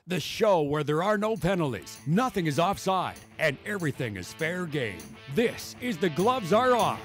The show where there are no penalties, nothing is offside, and everything is fair game. This is The Gloves Are Off.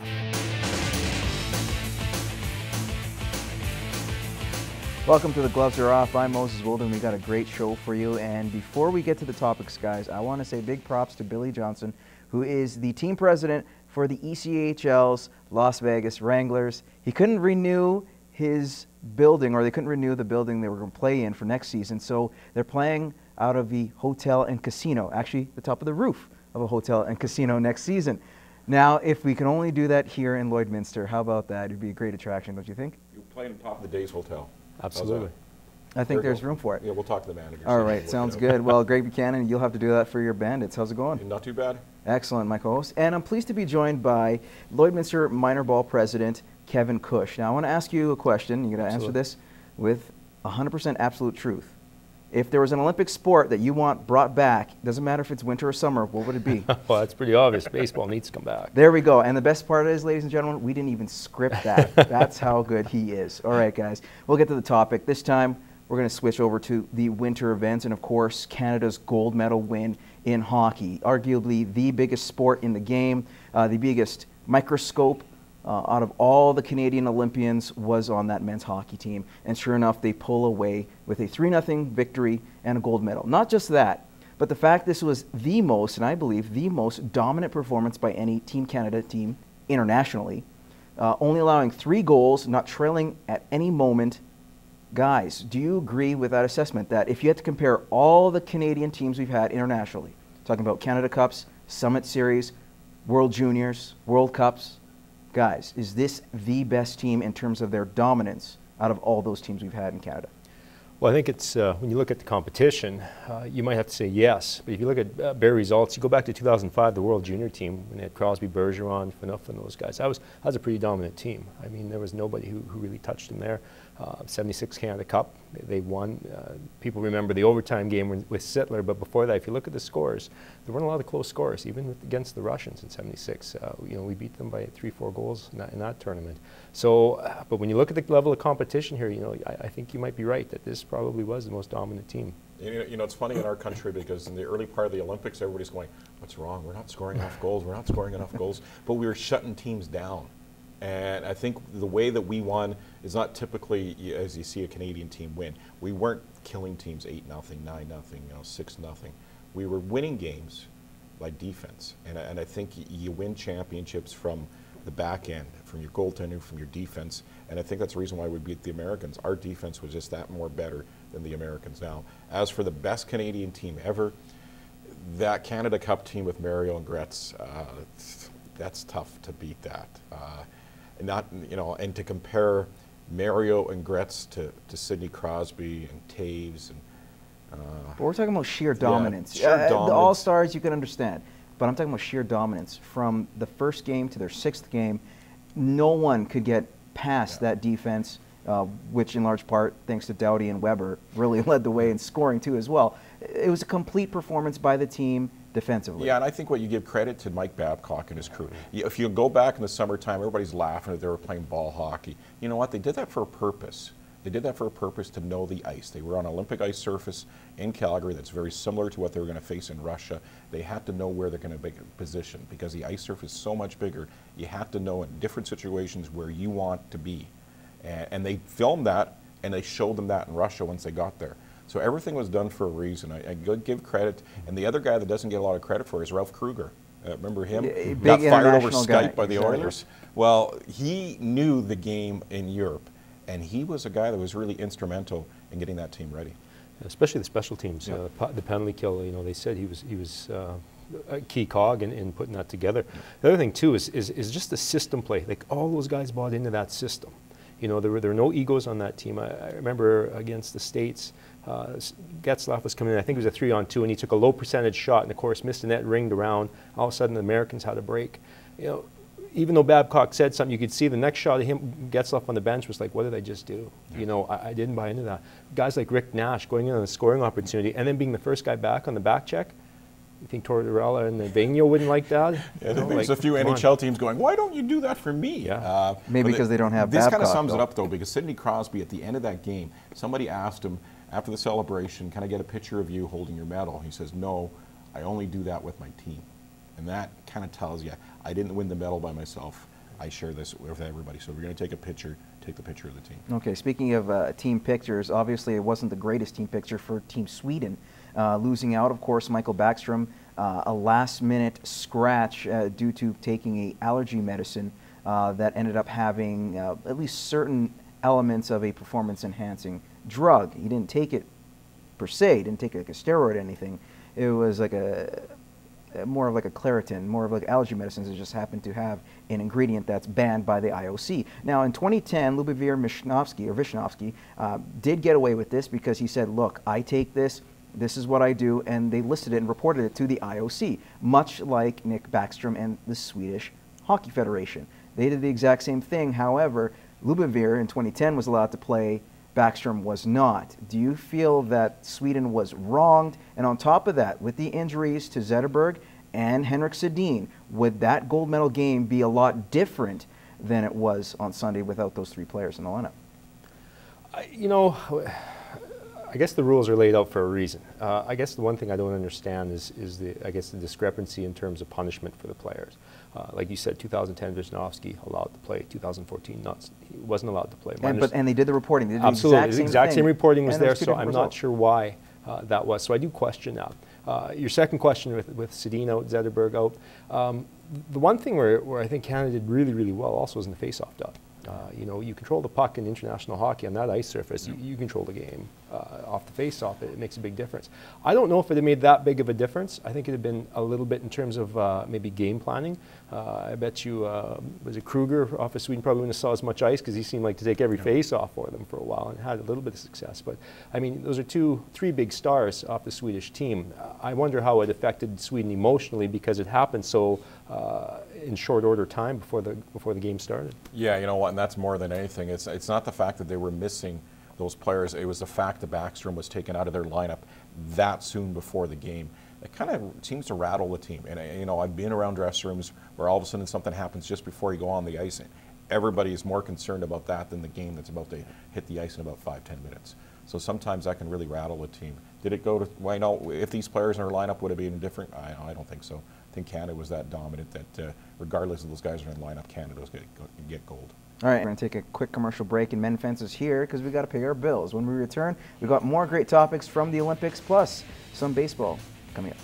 Welcome to The Gloves Are Off. I'm Moses Wilden. We got a great show for you. And before we get to the topics, guys, I want to say big props to Billy Johnson, who is the team president for the ECHL's Las Vegas Wranglers. He couldn't renew his building, or they couldn't renew the building they were going to play in for next season, so they're playing out of the hotel and casino, actually the top of the roof of a hotel and casino next season. Now, if we can only do that here in Lloydminster, how about that? It'd be a great attraction, don't you think? You're playing on top of the Days Hotel. Absolutely. I think there's room for it. Yeah, we'll talk to the manager. All right, sounds good. Well, Greg Buchanan, you'll have to do that for your Bandits. How's it going? Not too bad. Excellent, my co-host. And I'm pleased to be joined by Lloydminster Minor Ball President Kevin Cush. Now, I want to ask you a question. You're going to answer this with 100% absolute truth. If there was an Olympic sport that you want brought back, doesn't matter if it's winter or summer, what would it be? Well, that's pretty obvious. Baseball needs to come back. There we go. And the best part is, ladies and gentlemen, we didn't even script that. That's how good he is. All right, guys. We'll get to the topic. This time, we're going to switch over to the winter events and, of course, Canada's gold medal win in hockey. Arguably the biggest sport in the game, the biggest microscope out of all the Canadian Olympians was on that men's hockey team. And sure enough, they pull away with a 3-0 victory and a gold medal. Not just that, but the fact this was the most, and I believe the most dominant performance by any Team Canada team internationally, only allowing 3 goals, not trailing at any moment. Guys, do you agree with that assessment that if you had to compare all the Canadian teams we've had internationally, talking about Canada Cups, Summit Series, World Juniors, World Cups, guys, is this the best team in terms of their dominance out of all those teams we've had in Canada? Well, I think it's, when you look at the competition, you might have to say yes. But if you look at bare results, you go back to 2005, the World Junior team, when they had Crosby, Bergeron, Phaneuf, and those guys. That was a pretty dominant team. I mean, there was nobody who really touched them there. 76 Canada Cup, they won. People remember the overtime game with Sittler, but before that, if you look at the scores, there weren't a lot of close scores, even against the Russians in 76. You know, we beat them by 3-4 goals in that tournament. So, but when you look at the level of competition here, you know, I think you might be right that this probably was the most dominant team. You know, it's funny in our country because in the early part of the Olympics, everybody's going, what's wrong? We're not scoring enough goals. We're not scoring enough goals. But we were shutting teams down. And I think the way that we won is not typically as you see a Canadian team win. We weren't killing teams 8-0, 9-0, 6-0. We were winning games by defense. And I think you win championships from the back end, from your goaltending, from your defense. And I think that's the reason why we beat the Americans. Our defense was just that more better than the Americans now. As for the best Canadian team ever, that Canada Cup team with Mario and Gretz, that's tough to beat that. And to compare Mario and Gretz to Sidney Crosby and Taves and. But we're talking about sheer dominance. Yeah, sheer dominance. The All-Stars you can understand, but I'm talking about sheer dominance. From the first game to their 6th game, no one could get past that defense, which in large part, thanks to Doughty and Weber, really led the way in scoring too as well. It was a complete performance by the team defensively. Yeah, and I think what you give credit to Mike Babcock and his crew. If you go back in the summertime, everybody's laughing that they were playing ball hockey. You know what? They did that for a purpose. They did that for a purpose to know the ice. They were on an Olympic ice surface in Calgary that's very similar to what they were going to face in Russia. They had to know where they're going to be positioned because the ice surface is so much bigger. You have to know in different situations where you want to be. And they filmed that, and they showed them that in Russia once they got there. So everything was done for a reason. I give credit. And the other guy that doesn't get a lot of credit for is Ralph Kruger. Remember him? Got fired over Skype by the Oilers. Well, he knew the game in Europe. And he was a guy that was really instrumental in getting that team ready. Especially the special teams, the penalty kill. You know, they said he was a key cog in putting that together. The other thing too is just the system play. Like all those guys bought into that system. You know, there were no egos on that team. I remember against the States, Getzlaf was coming in. I think it was a 3-on-2, and he took a low percentage shot, and of course missed the net, ringed around. All of a sudden, the Americans had a break. You know, even though Babcock said something, you could see the next shot of him, Getzlaf on the bench, was like, what did I just do? You know, I didn't buy into that. Guys like Rick Nash going in on a scoring opportunity and then being the first guy back on the back check. You think Tortorella and Vigneault wouldn't like that? Yeah, there's a few NHL teams going, why don't you do that for me? Yeah. Maybe because they don't have This Babcock, kind of sums it up, though, because Sidney Crosby, at the end of that game, somebody asked him, after the celebration, can I get a picture of you holding your medal? He says, no, I only do that with my team. And that kind of tells you, I didn't win the medal by myself. I share this with everybody. So if you're going to take a picture, take the picture of the team. Okay, speaking of team pictures, obviously it wasn't the greatest team picture for Team Sweden. Losing out, of course, Michael Backstrom, a last-minute scratch due to taking an allergy medicine that ended up having at least certain elements of a performance-enhancing drug. He didn't take it per se, he didn't take it like a steroid or anything. It was like more of like a Claritin, more of like allergy medicines that just happen to have an ingredient that's banned by the IOC. Now in 2010, Lubomir Visnovsky did get away with this because he said, look, I take this, this is what I do, and they listed it and reported it to the IOC, much like Nick Backstrom and the Swedish Hockey Federation. They did the exact same thing. However, Lubomir in 2010 was allowed to play, Backstrom was not. Do you feel that Sweden was wronged? And on top of that, with the injuries to Zetterberg and Henrik Sedin, would that gold medal game be a lot different than it was on Sunday without those three players in the lineup? You know, I guess the rules are laid out for a reason. I guess the one thing I don't understand is the discrepancy in terms of punishment for the players. Like you said, 2010 Visnovsky allowed to play. 2014 he wasn't allowed to play. And they did the reporting. They did absolutely, the exact same reporting was there. So I'm results. not sure why that was. So I do question that. Your second question with Sedin out, Zetterberg out. The one thing where I think Canada did really, really well also was in the face-off dot. You know, you control the puck in international hockey on that ice surface. You control the game off the face-off. It makes a big difference. I don't know if it had made that big of a difference. I think it had been a little bit in terms of maybe game planning. I bet you, was it Kruger off of Sweden probably wouldn't have saw as much ice because he seemed like to take every face-off for them for a while and had a little bit of success. But I mean, those are three big stars off the Swedish team. I wonder how it affected Sweden emotionally because it happened so in short order time before the game started. Yeah, you know what, and that's more than anything. It's not the fact that they were missing those players. It was the fact that Backstrom was taken out of their lineup that soon before the game. It kind of seems to rattle the team. And you know, I've been around dressing rooms where all of a sudden something happens just before you go on the ice. And everybody is more concerned about that than the game that's about to hit the ice in about 5-10 minutes. So sometimes that can really rattle a team. Did it go to, well, you know, if these players in our lineup would have been different? I don't think so. I think Canada was that dominant that regardless of those guys are in the lineup, Canada was going to get gold. All right, we're going to take a quick commercial break, and Men Fences here because we got to pay our bills. When we return, we got more great topics from the Olympics plus some baseball coming up.